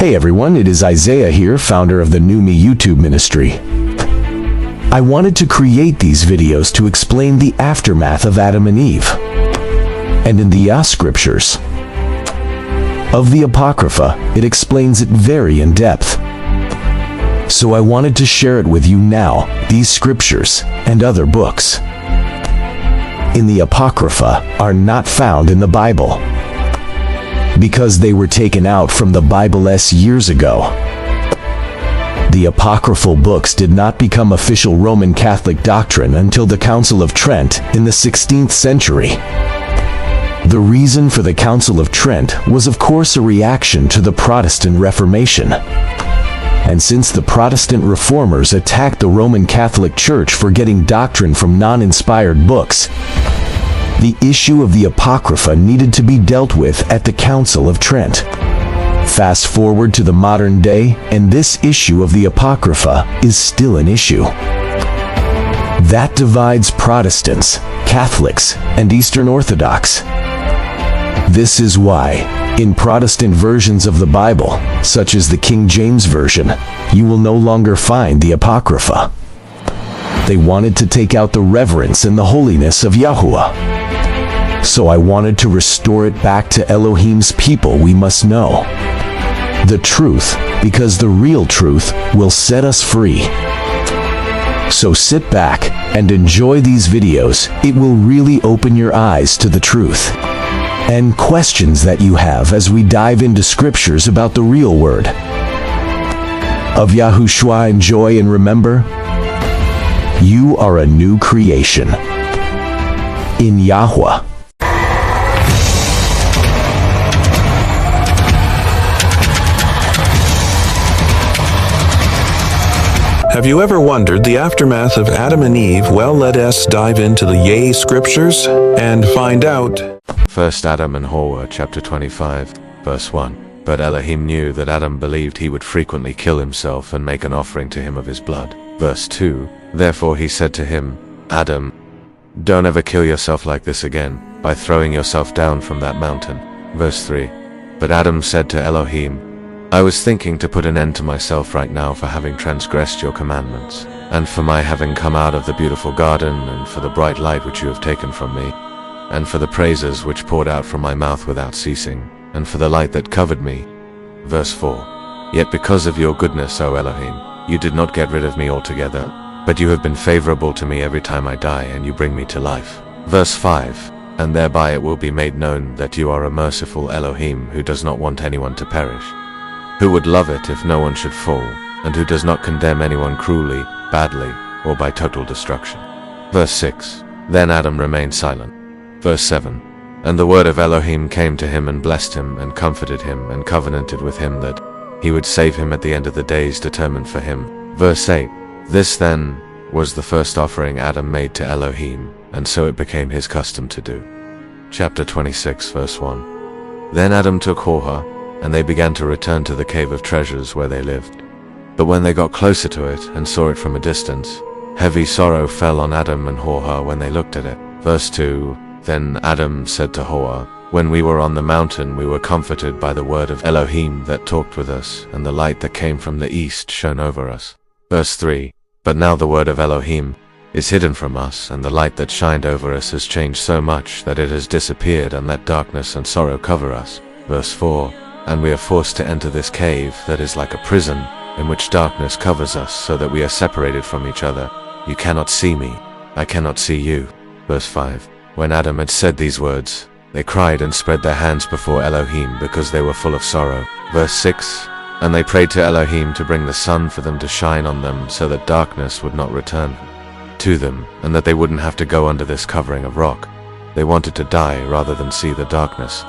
Hey everyone, it is Isaiah here, founder of the New Me YouTube ministry. I wanted to create these videos to explain the aftermath of Adam and Eve, and in the scriptures of the Apocrypha, it explains it very in depth. So I wanted to share it with you now, these scriptures and other books in the Apocrypha are not found in the Bible, because they were taken out from the Bible years ago. The apocryphal books did not become official Roman Catholic doctrine until the Council of Trent in the 16th century. The reason for the Council of Trent was of course a reaction to the Protestant Reformation. And since the Protestant reformers attacked the Roman Catholic Church for getting doctrine from non-inspired books, the issue of the Apocrypha needed to be dealt with at the Council of Trent. Fast forward to the modern day, and this issue of the Apocrypha is still an issue that divides Protestants, Catholics, and Eastern Orthodox. This is why, in Protestant versions of the Bible, such as the King James Version, you will no longer find the Apocrypha. They wanted to take out the reverence and the holiness of Ḥawwah. So I wanted to restore it back to Elohim's people. We must know the truth, because the real truth will set us free. So sit back and enjoy these videos. It will really open your eyes to the truth and questions that you have as we dive into scriptures about the real word of Yahushua. Enjoy and remember, you are a new creation in Ḥawwah. Have you ever wondered the aftermath of Adam and Eve? Well, let us dive into the Yea scriptures and find out. 1 Adam and Ḥawwah, chapter 25, verse 1. But Elohim knew that Adam believed he would frequently kill himself and make an offering to him of his blood. Verse 2. Therefore he said to him, Adam, don't ever kill yourself like this again, by throwing yourself down from that mountain. Verse 3. But Adam said to Elohim, I was thinking to put an end to myself right now for having transgressed your commandments, and for my having come out of the beautiful garden, and for the bright light which you have taken from me, and for the praises which poured out from my mouth without ceasing, and for the light that covered me. Verse 4. Yet because of your goodness, O Elohim, you did not get rid of me altogether, but you have been favorable to me every time I die, and you bring me to life. Verse 5. And thereby it will be made known that you are a merciful Elohim who does not want anyone to perish, who would love it if no one should fall, and who does not condemn anyone cruelly, badly, or by total destruction. Verse 6. Then Adam remained silent. Verse 7. And the word of Elohim came to him and blessed him and comforted him and covenanted with him that he would save him at the end of the days determined for him. Verse 8. This then was the first offering Adam made to Elohim, and so it became his custom to do. Chapter 26, verse 1. Then Adam took Ḥawwah, and they began to return to the cave of treasures where they lived. But when they got closer to it and saw it from a distance, heavy sorrow fell on Adam and Ḥawwah when they looked at it. Verse 2. Then Adam said to Ḥawwah, when we were on the mountain we were comforted by the word of Elohim that talked with us, and the light that came from the east shone over us. Verse 3. But now the word of Elohim is hidden from us, and the light that shined over us has changed so much that it has disappeared, and let darkness and sorrow cover us. Verse 4. And we are forced to enter this cave that is like a prison, in which darkness covers us, so that we are separated from each other. You cannot see me, I cannot see you. Verse 5. When Adam had said these words, they cried and spread their hands before Elohim, because they were full of sorrow. Verse 6. And they prayed to Elohim to bring the sun for them to shine on them, so that darkness would not return to them, and that they wouldn't have to go under this covering of rock. They wanted to die rather than see the darkness.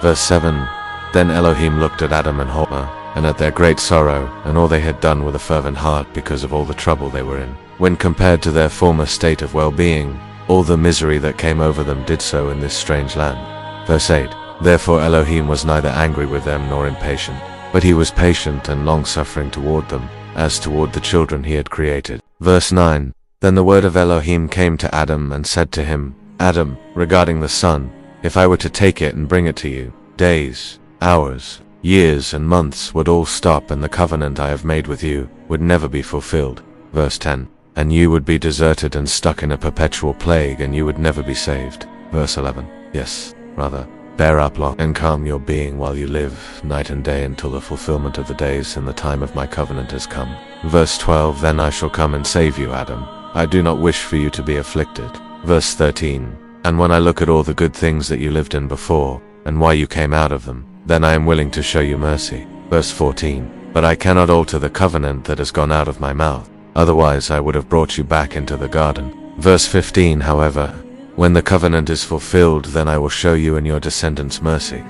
Verse 7. Then Elohim looked at Adam and Ḥawwah, and at their great sorrow, and all they had done with a fervent heart because of all the trouble they were in. When compared to their former state of well-being, all the misery that came over them did so in this strange land. Verse 8. Therefore Elohim was neither angry with them nor impatient, but he was patient and long-suffering toward them, as toward the children he had created. Verse 9. Then the word of Elohim came to Adam and said to him, Adam, regarding the sun, if I were to take it and bring it to you, days, hours, years and months would all stop, and the covenant I have made with you would never be fulfilled. Verse 10. And you would be deserted and stuck in a perpetual plague, and you would never be saved. Verse 11. Yes, rather, bear up long and calm your being while you live, night and day, until the fulfillment of the days and the time of my covenant has come. Verse 12. Then I shall come and save you, Aḍam. I do not wish for you to be afflicted. Verse 13. And when I look at all the good things that you lived in before, and why you came out of them, then I am willing to show you mercy. Verse 14. But I cannot alter the covenant that has gone out of my mouth. Otherwise I would have brought you back into the garden. Verse 15. However, when the covenant is fulfilled, then I will show you and your descendants mercy,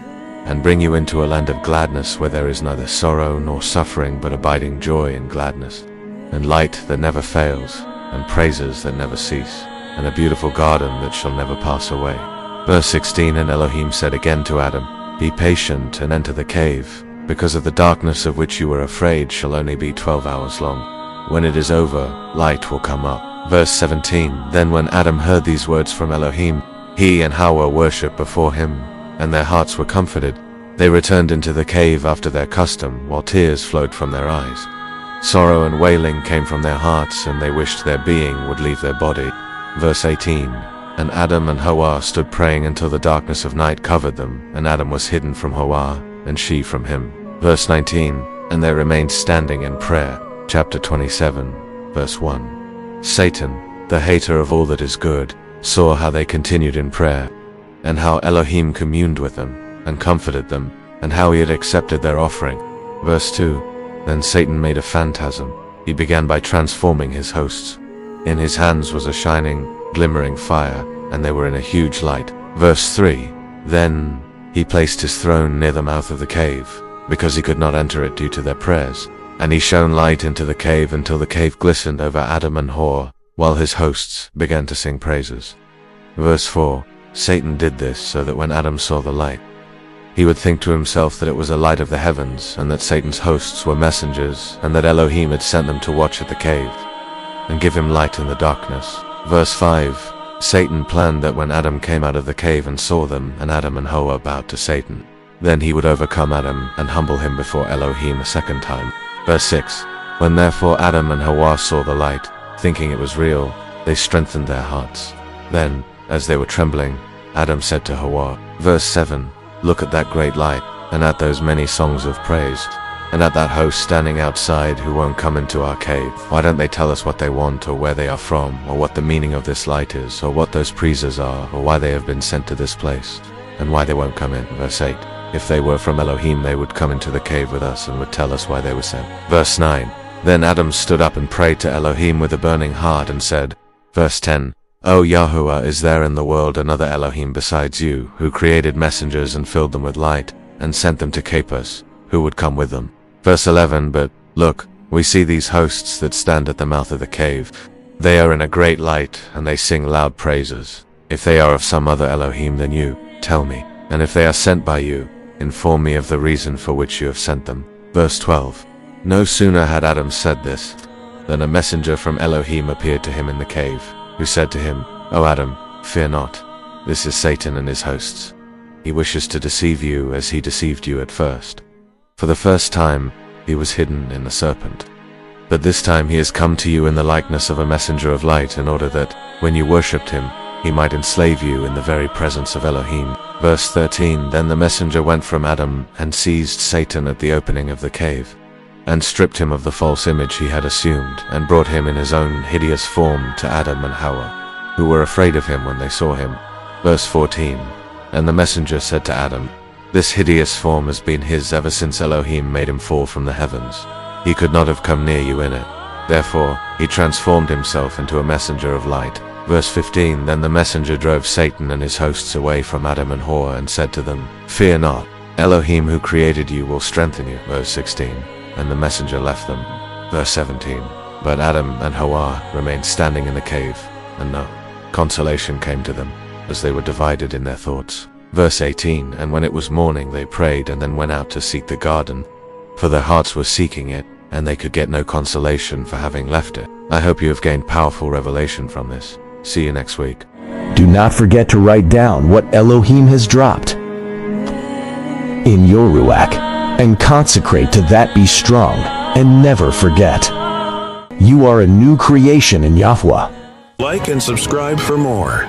and bring you into a land of gladness where there is neither sorrow nor suffering, but abiding joy and gladness, and light that never fails, and praises that never cease, and a beautiful garden that shall never pass away. Verse 16. And Elohim said again to Aḍam, be patient and enter the cave, because of the darkness of which you were afraid shall only be 12 hours long. When it is over, light will come up. Verse 17. Then when Aḍam heard these words from Elohim, he and Ḥawwah worshipped before him, and their hearts were comforted. They returned into the cave after their custom, while tears flowed from their eyes. Sorrow and wailing came from their hearts, and they wished their being would leave their body. Verse 18. And Aḍam and Ḥawwah stood praying until the darkness of night covered them, and Aḍam was hidden from Ḥawwah, and she from him. Verse 19. And they remained standing in prayer. Chapter 27, verse 1. Satan, the hater of all that is good, saw how they continued in prayer, and how Elohim communed with them, and comforted them, and how he had accepted their offering. Verse 2. Then Satan made a phantasm. He began by transforming his hosts. In his hands was a shining, glimmering fire, and they were in a huge light. Verse 3. Then he placed his throne near the mouth of the cave, because he could not enter it due to their prayers. And he shone light into the cave until the cave glistened over Aḍam and Ḥawwah, while his hosts began to sing praises. Verse 4. Satan did this so that when Aḍam saw the light, he would think to himself that it was a light of the heavens, and that Satan's hosts were messengers, and that Elohim had sent them to watch at the cave, and give him light in the darkness. Verse 5. Satan planned that when Aḍam came out of the cave and saw them, and Aḍam and Ḥawwah bowed to Satan, then he would overcome Aḍam and humble him before Elohim a second time. Verse 6. When therefore Aḍam and Ḥawwah saw the light, thinking it was real, they strengthened their hearts. Then, as they were trembling, Aḍam said to Ḥawwah. Verse 7. Look at that great light, and at those many songs of praise, and at that host standing outside who won't come into our cave. Why don't they tell us what they want, or where they are from, or what the meaning of this light is, or what those praises are, or why they have been sent to this place, and why they won't come in? Verse 8. If they were from Elohim, they would come into the cave with us and would tell us why they were sent. Verse 9. Then Aḍam stood up and prayed to Elohim with a burning heart and said. Verse 10. O Yahuwah, is there in the world another Elohim besides you, who created messengers and filled them with light, and sent them to keep us, who would come with them? Verse 11. But, look, we see these hosts that stand at the mouth of the cave. They are in a great light, and they sing loud praises. If they are of some other Elohim than you, tell me. And if they are sent by you, inform me of the reason for which you have sent them. Verse 12. No sooner had Aḍam said this, than a messenger from Elohim appeared to him in the cave, who said to him, O Aḍam, fear not. This is Satan and his hosts. He wishes to deceive you as he deceived you at first. For the first time, he was hidden in the serpent. But this time he has come to you in the likeness of a messenger of light, in order that, when you worshipped him, he might enslave you in the very presence of Elohim. Verse 13. Then the messenger went from Aḍam and seized Satan at the opening of the cave, and stripped him of the false image he had assumed, and brought him in his own hideous form to Aḍam and Ḥawwah, who were afraid of him when they saw him. Verse 14. And the messenger said to Aḍam, this hideous form has been his ever since Elohim made him fall from the heavens. He could not have come near you in it. Therefore, he transformed himself into a messenger of light. Verse 15. Then the messenger drove Satan and his hosts away from Aḍam and Ḥawwah and said to them, fear not, Elohim who created you will strengthen you. Verse 16. And the messenger left them. Verse 17. But Aḍam and Ḥawwah remained standing in the cave, and no consolation came to them, as they were divided in their thoughts. Verse 18. And when it was morning they prayed and then went out to seek the garden, for their hearts were seeking it, and they could get no consolation for having left it. I hope you have gained powerful revelation from this. See you next week. Do not forget to write down what Elohim has dropped in your Ruach. and consecrate to that. Be strong and never forget. You are a new creation in Yahweh. Like and subscribe for more.